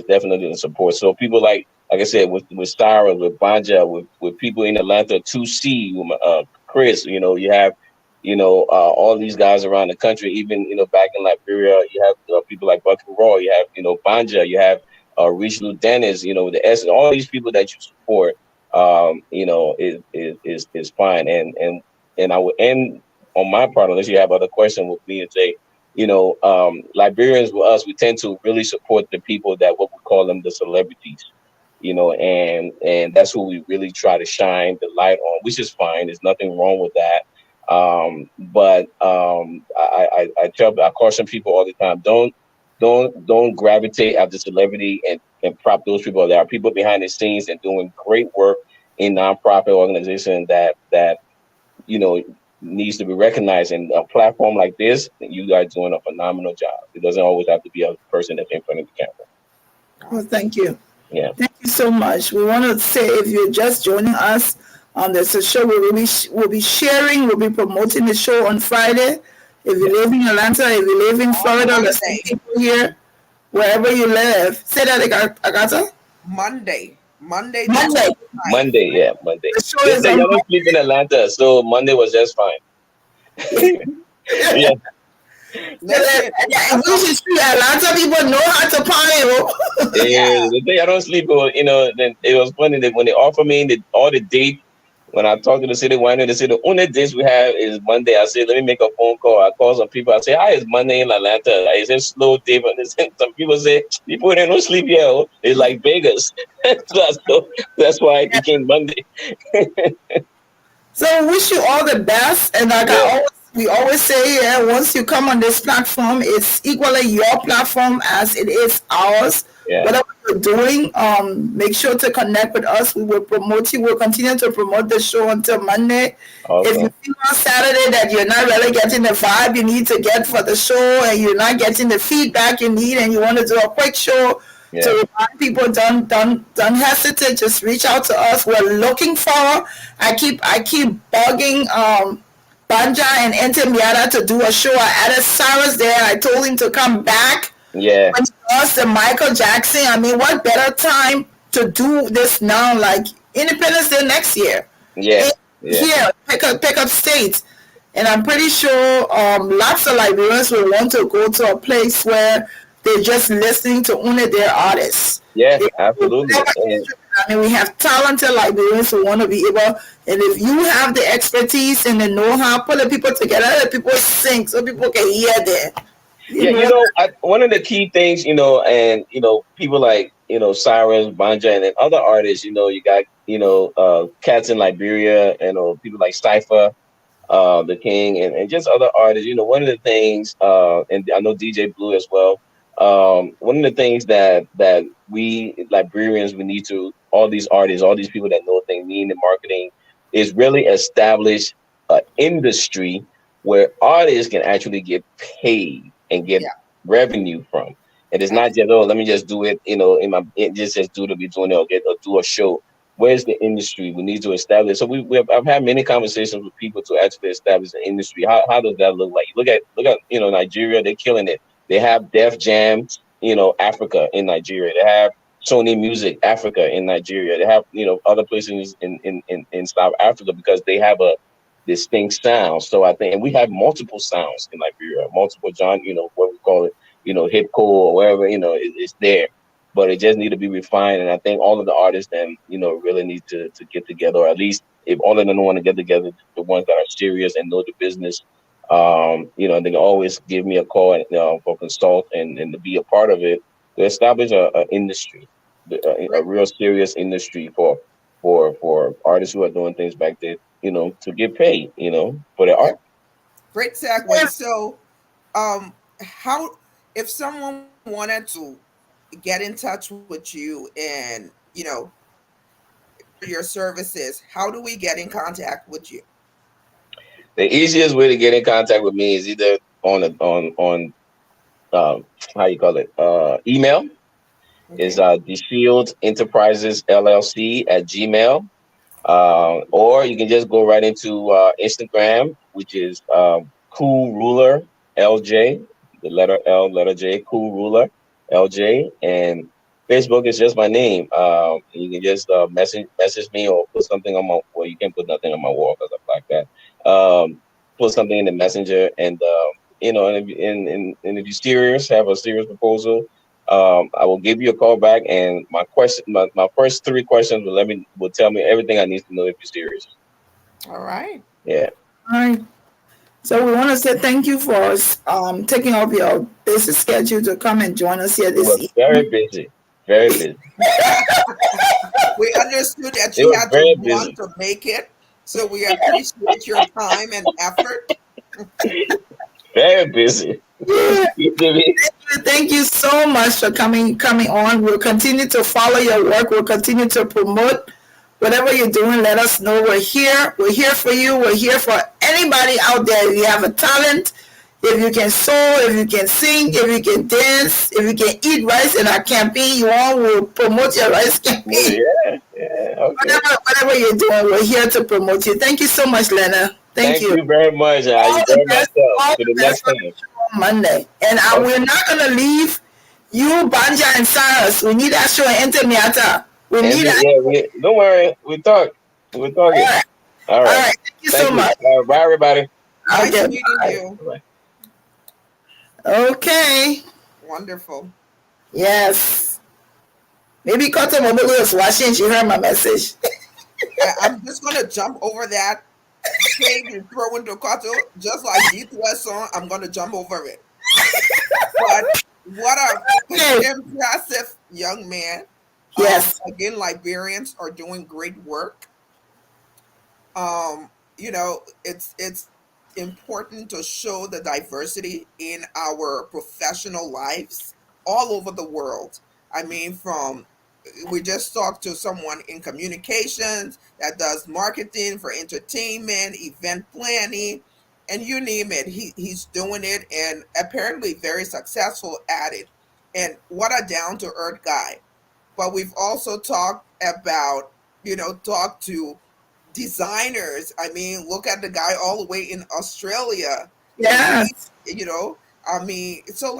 definitely the support. So people like I said, with Sarah, with Banja, with people in Atlanta, 2C, Chris, you have, all these guys around the country, even, back in Liberia, you have people like Bucky Raw, you have, Banja, you have Regional Dennis, the S, all these people that you support, is fine. And I will end on my part, unless you have other questions with me, and say, Liberians with us, we tend to really support the people that what we call them the celebrities, and that's who we really try to shine the light on, which is fine. There's nothing wrong with that. But I caution people all the time, don't gravitate after celebrity and prop those people. There are people behind the scenes and doing great work in nonprofit organizations that needs to be recognized. And a platform like this, you guys doing a phenomenal job. It doesn't always have to be a person that's in front of the camera. Well, thank you. Yeah. Thank you so much. We want to say, if you're just joining us, there's a show we'll be sharing, we'll be promoting the show on Friday. If you live in Atlanta, if you live in Florida, there's some people here, wherever you live. Say that, Agatha? Monday. Yeah, Monday. The show is I don't sleep in Atlanta, so Monday was just fine. Yeah. Listen, we should see Atlanta people know how to party. Yeah, the day I don't sleep, then it was funny that when they offer me all the date, when I talk to the city winery, they say the only days we have is Monday. I say, let me make a phone call. I call some people. I say, hi, it's Monday in Atlanta. I say, slow day. But some people say, people ain't no sleep here. It's like Vegas. So that's why it became Monday. So wish you all the best. And like we always say, once you come on this platform, it's equally your platform as it is ours. Yeah. Whatever you're doing, make sure to connect with us. We will promote you. We'll continue to promote the show until Monday. Okay. If you feel on Saturday that you're not really getting the vibe you need to get for the show, and you're not getting the feedback you need, and you want to do a quick show, to remind people, don't hesitate. Just reach out to us. We're looking for. I keep bugging Banja and Entemiata to do a show. I added Cyrus there. I told him to come back. Yeah. When he lost to Michael Jackson, I mean, what better time to do this now? Like Independence Day next year. Yeah. Here, pick up states. And I'm pretty sure lots of Liberians will want to go to a place where they're just listening to only their artists. Yeah, absolutely. I mean, we have talented Liberians who want to be able, and if you have the expertise and the know-how, put the people together, let people sing so people can hear that. One of the key things, and people like Cyrus, Banja, and then other artists, you got cats in Liberia, and people like Cypher, the King, and just other artists. One of the things, and I know DJ Blue as well. One of the things that we Liberians, we need to, all these artists, all these people that know things, need in marketing, is really establish an industry where artists can actually get paid and get revenue from. And it's not just, let me just do it, just do it, be doing it, or do a show. where's the industry? We need to establish. So I've had many conversations with people to actually establish an industry. How does that look like? Look at Nigeria. They're killing it. They have Def Jam, Africa in Nigeria. They have Sony Music Africa in Nigeria. They have other places in South Africa because they have a distinct sound. So I think, and we have multiple sounds in Liberia, multiple genre, what we call it, hip core or wherever, it's there, but it just need to be refined. And I think all of the artists then, really need to get together, or at least if all of them want to get together, the ones that are serious and know the business, they can always give me a call and, for consult and to be a part of it, to establish a industry, a real serious industry for artists who are doing things back there, to get paid, for their art. Great segue. So, how, if someone wanted to get in touch with you and, your services, how do we get in contact with you? The easiest way to get in contact with me is either on how you call it, email. Okay. Is DeShield Enterprises LLC at Gmail. Or you can just go right into Instagram, which is Cool Ruler LJ, the letter L, letter J, Cool Ruler LJ, and Facebook is just my name. You can just message me or put something on my. Well, you can't put nothing on my wall because I like that. Put something in the messenger, and and if you're serious, have a serious proposal. I will give you a call back, and my first 3 questions will tell me everything I need to know if you're serious. All right. Yeah. All right. So we want to say thank you for taking off your busy schedule to come and join us here this evening. Very busy. Very busy. We understood that you had to want to make it, so we appreciate your time and effort. Very busy. Thank you so much for coming on. We'll continue to follow your work. We'll continue to promote whatever you're doing. Let us know. We're here. We're here for you. We're here for anybody out there. If you have a talent, if you can sew, if you can sing, if you can dance, if you can eat rice in our campaign, you all will promote your rice campaign. Yeah. Okay. Whatever you're doing, we're here to promote you. Thank you so much, Leonard. Thank you. Thank you very much. I enjoyed myself. To the next time. Monday. And we're not going to leave you, Banja, and Cyrus. We need that show in Intermiata. We need that. Don't worry. We're talking. All right. All right. Thank you so much. Bye, everybody. Nice meeting you. Bye. Okay. Wonderful. Yes. Maybe Koto Mobile was watching. She heard my message. I'm just going to jump over that page and throw into Koto, just like D2S song. I'm going to jump over it. But what a impressive young man. Yes. Again, Liberians are doing great work. It's important to show the diversity in our professional lives all over the world. I mean, we just talked to someone in communications that does marketing for entertainment, event planning, and you name it. He's doing it and apparently very successful at it. And what a down-to-earth guy. But we've also talked about, talk to designers. I mean, look at the guy all the way in Australia. Yes. So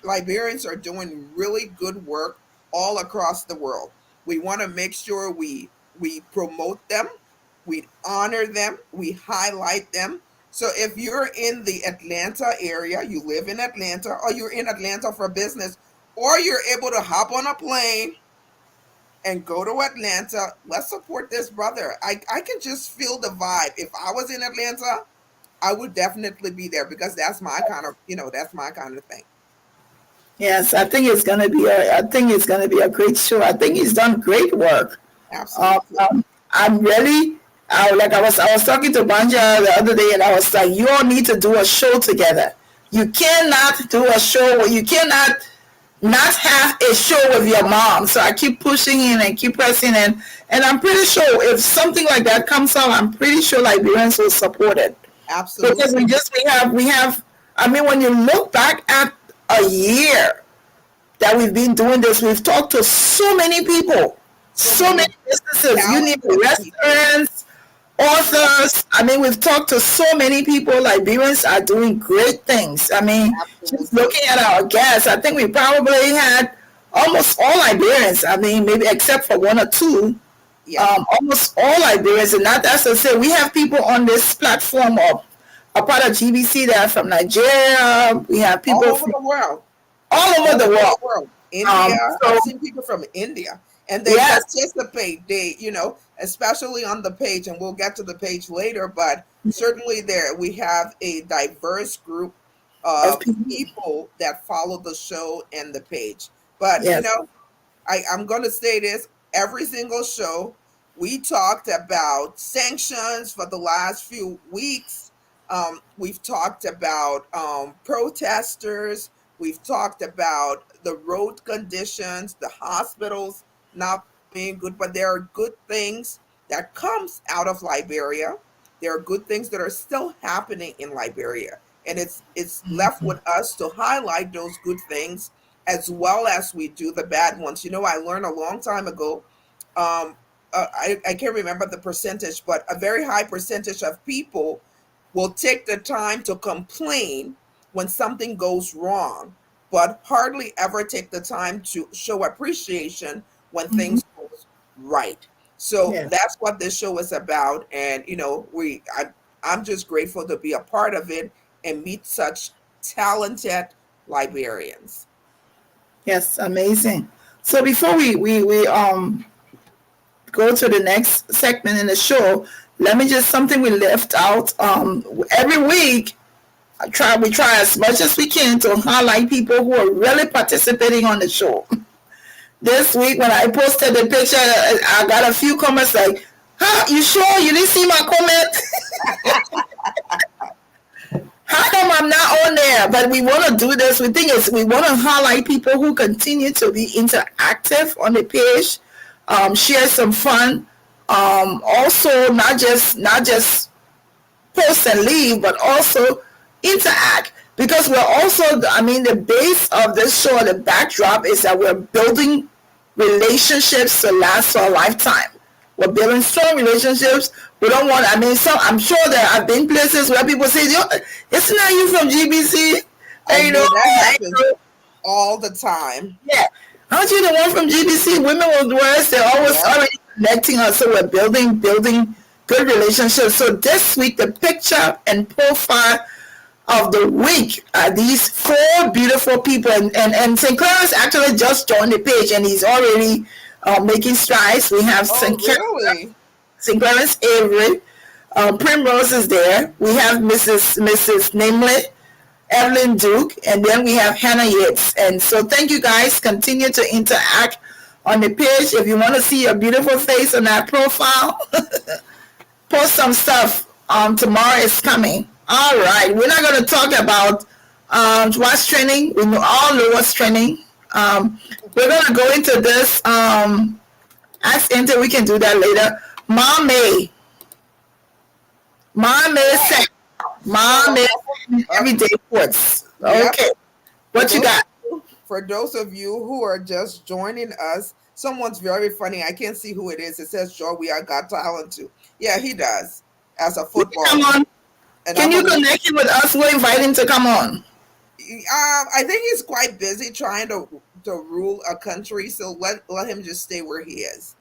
Liberians are doing really good work all across the world. We want to make sure we promote them, we honor them, we highlight them. So if you're in the Atlanta area, you live in Atlanta, or you're in Atlanta for business, or you're able to hop on a plane and go to Atlanta, let's support this brother. I can just feel the vibe. If I was in Atlanta, I would definitely be there because that's my kind of thing. Yes, I think it's gonna be a great show. I think he's done great work. Absolutely. I'm really I was talking to Banja the other day, and I was like, you all need to do a show together. You cannot do a show. You cannot not have a show with your mom. So I keep pushing in and keep pressing in, and I'm pretty sure if something like that comes out, I'm pretty sure Liberians will support it. Absolutely. Because we have. I mean, when you look back at a year that we've been doing this, we've talked to so many people, so many business businesses. You need restaurants, authors. I mean, we've talked to so many people. Liberians are doing great things. I mean, just looking at our guests, I think we probably had almost all Liberians. I mean, maybe except for one or two. Almost all Liberians, and that's to say we have people on this platform or a part of GBC that are from Nigeria. We have people all over the world. All over the world. India. I've seen people from India, and they participate. They, especially on the page, and we'll get to the page later, but certainly there we have a diverse group of people that follow the show and the page. But I'm going to say this: every single show, we talked about sanctions for the last few weeks. We've talked about protesters. We've talked about the road conditions, the hospitals not being good, but there are good things that comes out of Liberia. There are good things that are still happening in Liberia. And it's left with us to highlight those good things as well as we do the bad ones. I learned a long time ago, I can't remember the percentage, but a very high percentage of people will take the time to complain when something goes wrong, but hardly ever take the time to show appreciation when things go right. So that's what this show is about. And, I'm just grateful to be a part of it and meet such talented Liberians. Yes, amazing. So before we go to the next segment in the show, let me just something we left out. Every week, we try as much as we can to highlight people who are really participating on the show. This week, when I posted the picture, I got a few comments like, "Huh, you sure you didn't see my comment?" How come I'm not on there? But we want to do this. We want to highlight people who continue to be interactive on the page, share some fun. Also, not just post and leave, but also interact, because we're also, the base of this show, the backdrop is that we're building relationships to last for a lifetime. We're building strong relationships. We don't want, I'm sure there have been places where people say, "Isn't that you from GBC?" And, that happens all the time. Yeah. Aren't you the one from GBC? Women with words, they're always already connecting us. So we're building good relationships. So this week, the picture and profile of the week are these four beautiful people. And St. Clarence actually just joined the page, and he's already making strides. We have St. Clarence Avery. Primrose is there. We have Mrs. Namely, Evelyn Duke, and then we have Hannah Yates. And so thank you guys. Continue to interact on the page. If you want to see your beautiful face on that profile, post some stuff. Tomorrow is coming. All right. We're not going to talk about what's trending. We all know what's trending. We're going to go into this. Ask Enter. We can do that later. Mom May said, Mom May everyday quotes. Okay. What you got? For those of you who are just joining us, someone's very funny. I can't see who it is. It says, "Joe, we are got talent too." Yeah, he does. As a footballer. Come on. And can you connect him with us? We'll invite him to come on. I think he's quite busy trying to rule a country, so let him just stay where he is.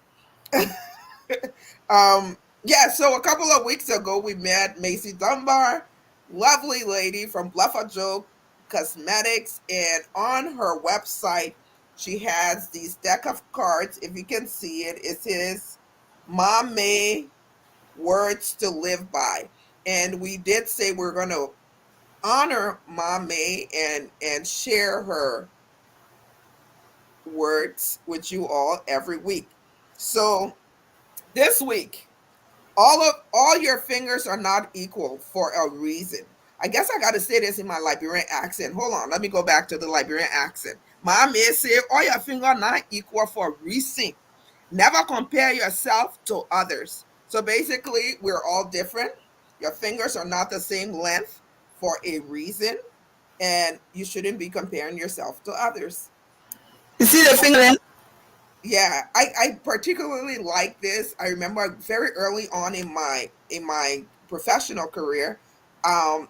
So a couple of weeks ago, we met Macy Dunbar, lovely lady from Bluffer Joe Cosmetics, and on her website, she has these deck of cards. If you can see it, it says Mom May Words to Live By. And we did say we're going to honor Mom May and share her words with you all every week. So this week, all your fingers are not equal for a reason. I guess I got to say this in my Liberian accent. Hold on, let me go back to the Liberian accent. Mom May say all your fingers not equal for a reason. Never compare yourself to others. So basically, we're all different. Your fingers are not the same length for a reason, and you shouldn't be comparing yourself to others. You see the finger length? Yeah, I particularly like this. I remember very early on in my professional career, um,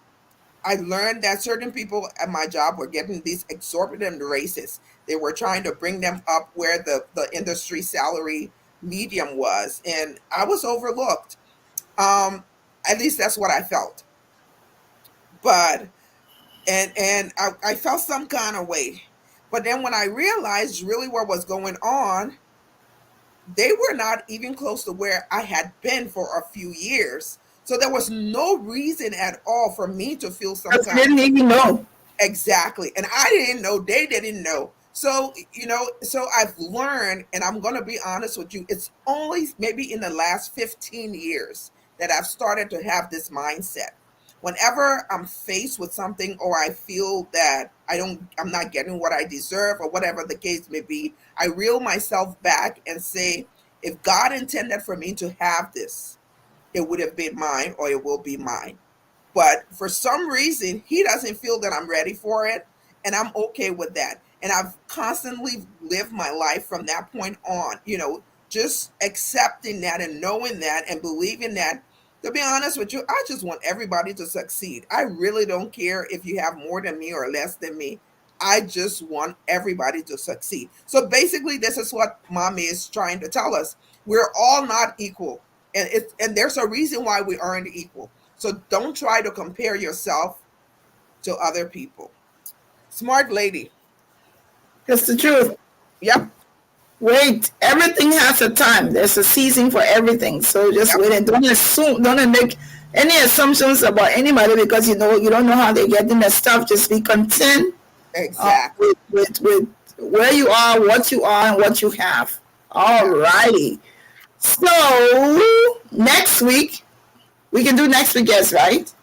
I learned that certain people at my job were getting these exorbitant raises. They were trying to bring them up where the industry salary medium was, and I was overlooked. Um, at least that's what I felt. But I felt some kind of way. But then when I realized really what was going on, they were not even close to where I had been for a few years. So there was no reason at all for me to feel some Because you kind of didn't even know. exactly. And I didn't know, they didn't know. So, so I've learned, and I'm going to be honest with you, it's only maybe in the last 15 years that I've started to have this mindset. Whenever I'm faced with something or I feel that I'm not getting what I deserve or whatever the case may be, I reel myself back and say, if God intended for me to have this, it would have been mine or it will be mine. But for some reason, he doesn't feel that I'm ready for it. And I'm okay with that. And I've constantly lived my life from that point on, just accepting that and knowing that and believing that. To be honest with you, I just want everybody to succeed. I really don't care if you have more than me or less than me. I just want everybody to succeed. So basically, this is what mommy is trying to tell us. We're all not equal. And there's a reason why we aren't equal. So don't try to compare yourself to other people. Smart lady. That's the truth. Yep. Wait, everything has a time. There's a season for everything. So just Yep. wait and don't assume, don't make any assumptions about anybody because you don't know how they're getting their stuff. Just be content Exactly. with where you are, what you are, and what you have. All righty. So next week, we can do next week, yes, right?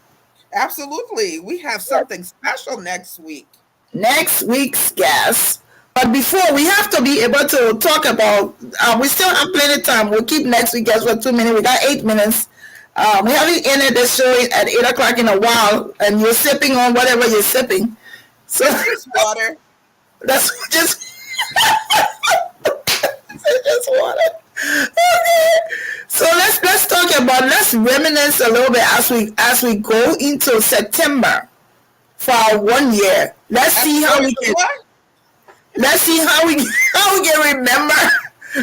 Absolutely. We have something special next week. Next week's guest. But before, we have to be able to talk about, we still have plenty of time. We'll keep next week guest for 2 minutes. We got 8 minutes. We haven't ended the show at 8 o'clock in a while, and you're sipping on whatever you're sipping. So It's just water. that's just, it's just water. Okay. So let's reminisce a little bit as we go into September for our 1 year. Let's see how we can remember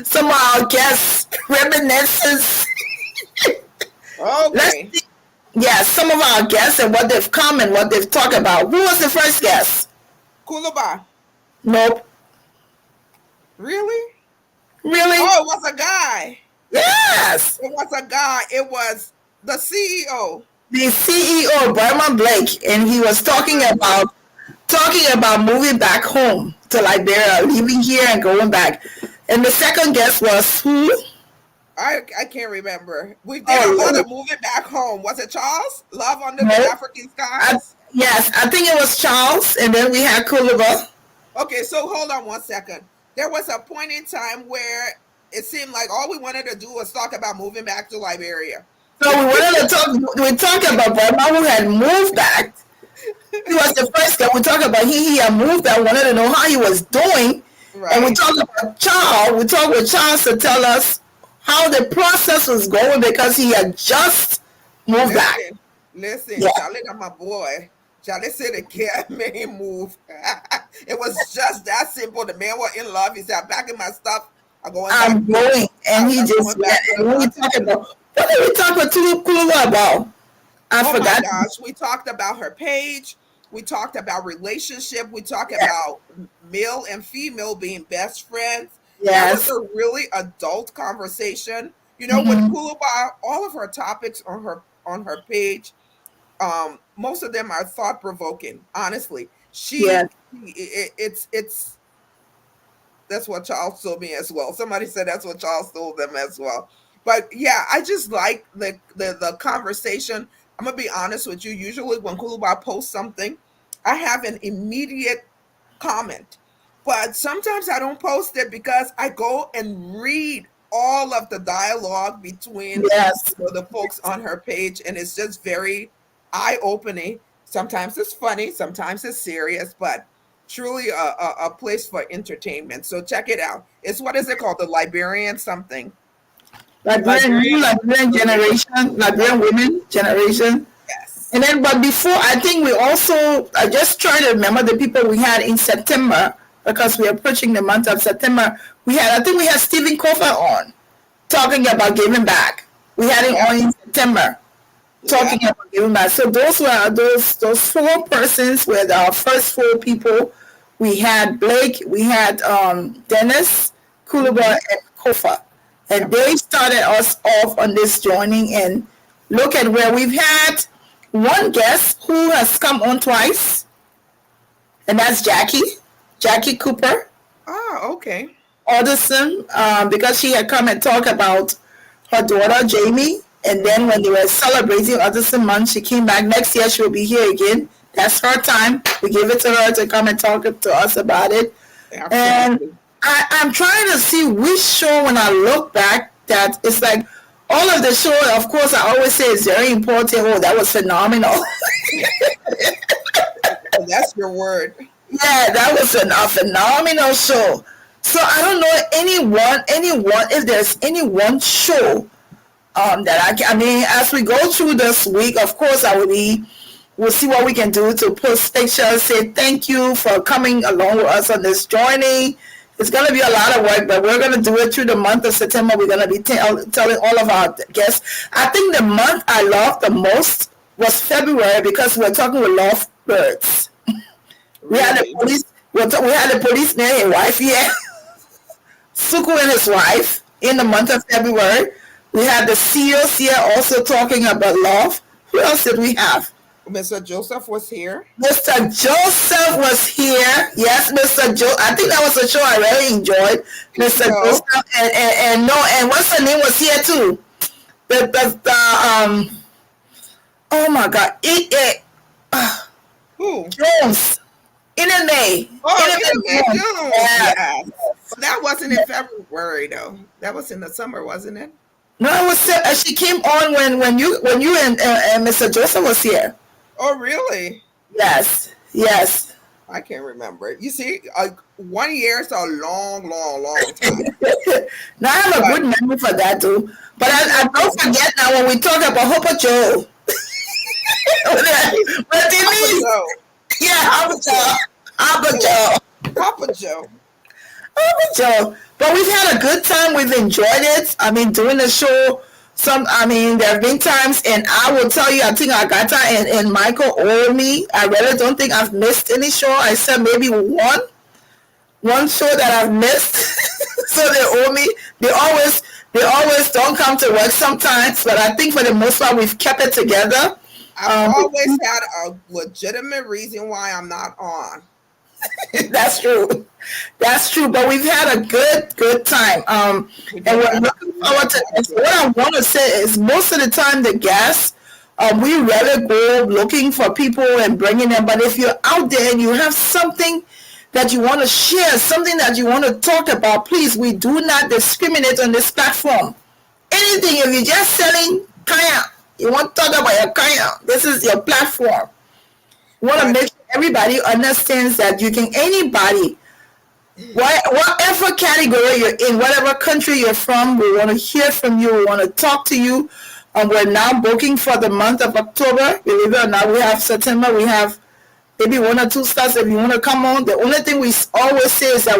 some of our guests' reminiscences. Okay. Some of our guests and what they've come and what they've talked about. Who was the first guest? Kulaba. Nope. Really? Really? Oh, it was a guy. Yes. It was a guy. It was the CEO. The CEO, Berman Blake, and he was talking about moving back home to Liberia, leaving here and going back. And the second guest was who? I can't remember. We did a lot of moving back home. Was it Charles? Love Under the African Skies? Yes, I think it was Charles, and then we had Kulaba. Okay, so hold on 1 second. There was a point in time where it seemed like all we wanted to do was talk about moving back to Liberia. So we talked about Burma who had moved back. He was the first guy. We talked about he had moved back, wanted to know how he was doing. Right. And we talked about Charles. We talked with Charles to tell us how the process was going because he had just moved back. Listen, Yeah. Charlie got my boy. Charlie said the kid made him move. It was just that simple. The man was in love. He said, I'm packing my stuff. I'm going. And he just went. And when we talked about, what did we talk with Kulula about? I forgot. My gosh, we talked about her page. We talked about relationship. We talked about male and female being best friends. Yes. That was a really adult conversation. With Kulaba, all of her topics on her page, most of them are thought provoking. Honestly, it's that's what Charles told me as well. Somebody said that's what Charles told them as well. But yeah, I just like the conversation. I'm gonna be honest with you. Usually when Kulaba posts something, I have an immediate comment. But sometimes I don't post it because I go and read all of the dialogue between the folks on her page, and it's just very eye-opening. Sometimes it's funny, sometimes it's serious, but truly a place for entertainment. So check it out. It's, what is it called? The Liberian something. Liberian generation, Liberian women generation. Yes. And then, but before, I think we also, I just try to remember the people we had in September, because we're approaching the month of September. I think we had Stephen Kofa on, talking about giving back. We had him on in September, talking about giving back. So those were those 4 persons were our first 4 people. We had Blake, we had Dennis, Kuluba, and Kofa. And they started us off on this joining, and look at where we've had one guest who has come on twice, and that's Jackie Cooper. Oh, okay. Alderson, because she had come and talked about her daughter, Jamie. And then when they were celebrating Alderson Month, she came back. Next year, she'll be here again. That's her time. We give it to her to come and talk to us about it. Absolutely. And I'm trying to see which show, when I look back, that it's like all of the show, of course, I always say it's very important. Oh, that was phenomenal. That's your word. Yeah, that was a phenomenal show. So I don't know anyone, if there's any one show that I mean, as we go through this week, of course, we'll see what we can do to post pictures, say thank you for coming along with us on this journey. It's going to be a lot of work, but we're going to do it through the month of September. We're going to be telling all of our guests. I think the month I loved the most was February, because we're talking with lovebirds. We had the police. We had the policeman and his wife here, Suku and his wife, in the month of February. We had the CEOs here also talking about love. Who else did we have? Mr. Joseph was here. Mr. Joseph was here. Yes, Mr. Joe. I think that was a show I really enjoyed. Mr. Joseph and what's her name was here too. Oh my God, who? Jones. May. June. Yeah. Yes. That wasn't in February though. That was in the summer, wasn't it? No, it was. She came on when you and Mr. Joseph was here. Oh, really? Yes. I can't remember. You see, 1 year is a long time. Now I have a good memory for that too. But I don't forget now when we talk about Hopper Joe. What do you mean? Yeah, Papa Joe. But we've had a good time. We've enjoyed it. I mean, doing the show. There have been times, and I will tell you, I think Agatha and Michael owe me. I really don't think I've missed any show. I said maybe one show that I've missed. So they owe me. They always don't come to work sometimes, but I think for the most part, we've kept it together. I've always had a legitimate reason why I'm not on. That's true. But we've had a good time. And we're looking forward to this. What I want to say is, most of the time, the guests, we really go looking for people and bringing them. But if you're out there and you have something that you want to share, something that you want to talk about, please, we do not discriminate on this platform. Anything, if you're just selling kaya, you want to talk about your kaya, this is your platform. We want to make sure everybody understands that anybody, whatever category you're in, whatever country you're from, we want to hear from you. We want to talk to you. We're now booking for the month of October. Believe it or not, we have September. We have maybe 1 or 2 slots if you want to come on. The only thing we always say is that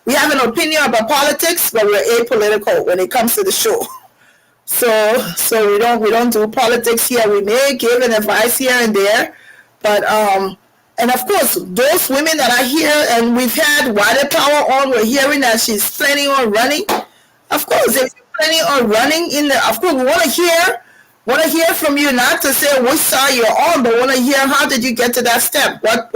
we have an opinion about politics, but we're apolitical when it comes to the show. So we don't do politics here. We may give an advice here and there, but and of course those women that are here, and we've had Water Power on. We're hearing that she's planning on running. Of course, if you're planning on running of course we want to hear from you, not to say which side you're on, but want to hear how did you get to that step? What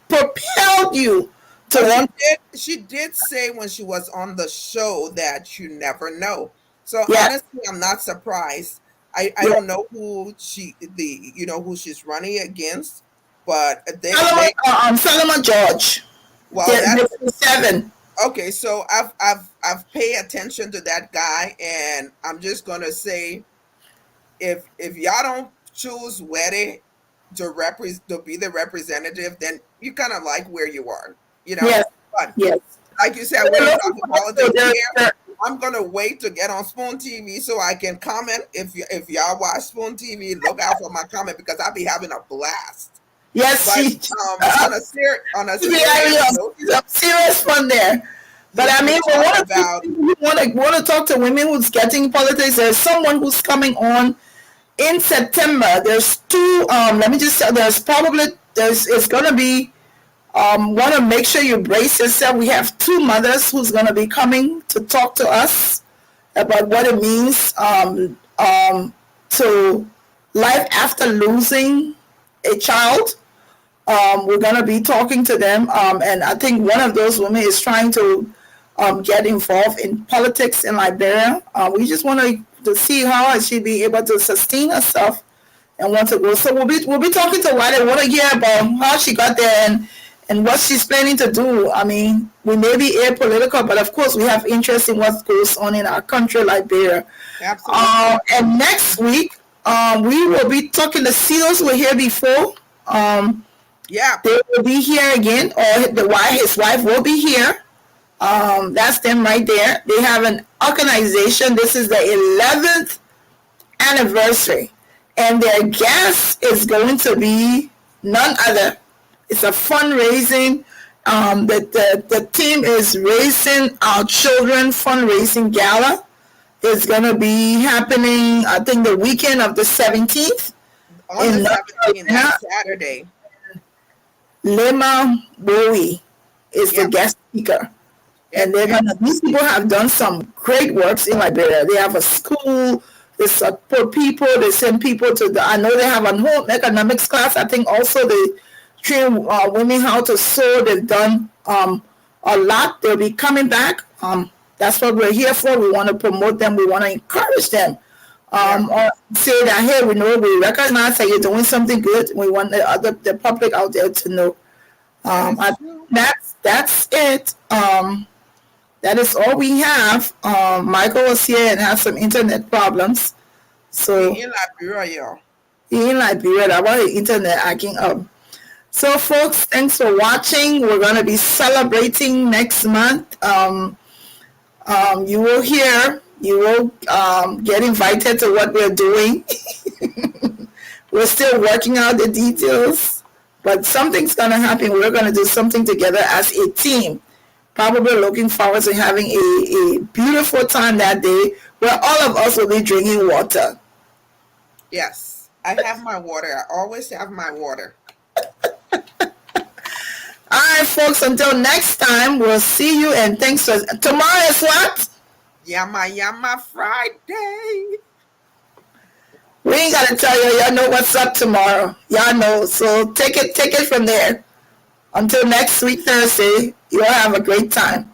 propelled you to run? She did say when she was on the show that you never know. So honestly, I'm not surprised. I don't know who she's running against, but Solomon George. Well, that's 7. Okay, so I've paid attention to that guy, and I'm just gonna say, if y'all don't choose Weddy to be the representative, then you kind of like where you are, Yes. But Yes. like you said, we're not talking politics There- here. I'm gonna wait to get on Spoon TV so I can comment. If y'all watch Spoon TV, look out for my comment because I'll be having a blast. Yes, But she. on a serious note, Some serious fun there. But I mean, we want to talk to women who's getting politics. There's someone who's coming on in September. There's two. Let me just say, it's going to be. Want to make sure you brace yourself. We have two mothers who's going to be coming to talk to us about what it means to life after losing a child. We're going to be talking to them, and I think one of those women is trying to get involved in politics in Liberia. We just want to see how she be able to sustain herself and want to go. So we'll be talking to Wiley. Want to hear about how she got there and what she's planning to do. I mean, we may be apolitical, but of course we have interest in what goes on in our country, Liberia. Absolutely. And next week we will be talking. The Seals were here before. They will be here again, or his wife will be here. That's them right there. They have an organization. This is the 11th anniversary, and their guest is going to be none other. It's a fundraising. The team is Raising Our Children fundraising gala. It's going to be happening, I think, the weekend of the 17th. On the 17th, that's Saturday. Lema Bowie is the guest speaker. And these people have done some great works in Liberia. They have a school, they support people, they send people to I know they have a home economics class. I think also they train women how to sew. They've done a lot. They'll be coming back. That's what we're here for. We want to promote them. We want to encourage them. Or say that, hey, we recognize that you're doing something good. We want the public out there to know. That's it. That is all we have. Michael was here and had some internet problems. So in Liberia, y'all. In Liberia, that was the internet acting up. So folks, thanks for watching. We're going to be celebrating next month. You will hear. You will get invited to what we're doing. We're still working out the details, but something's going to happen. We're going to do something together as a team. Probably looking forward to having a beautiful time that day where all of us will be drinking water. Yes, I have my water. I always have my water. All right, folks, until next time, we'll see you, and thanks for... Tomorrow is what? Yama Friday. We ain't got to tell you. Y'all know what's up tomorrow. Y'all know. So take it from there. Until next week, Thursday, you'll have a great time.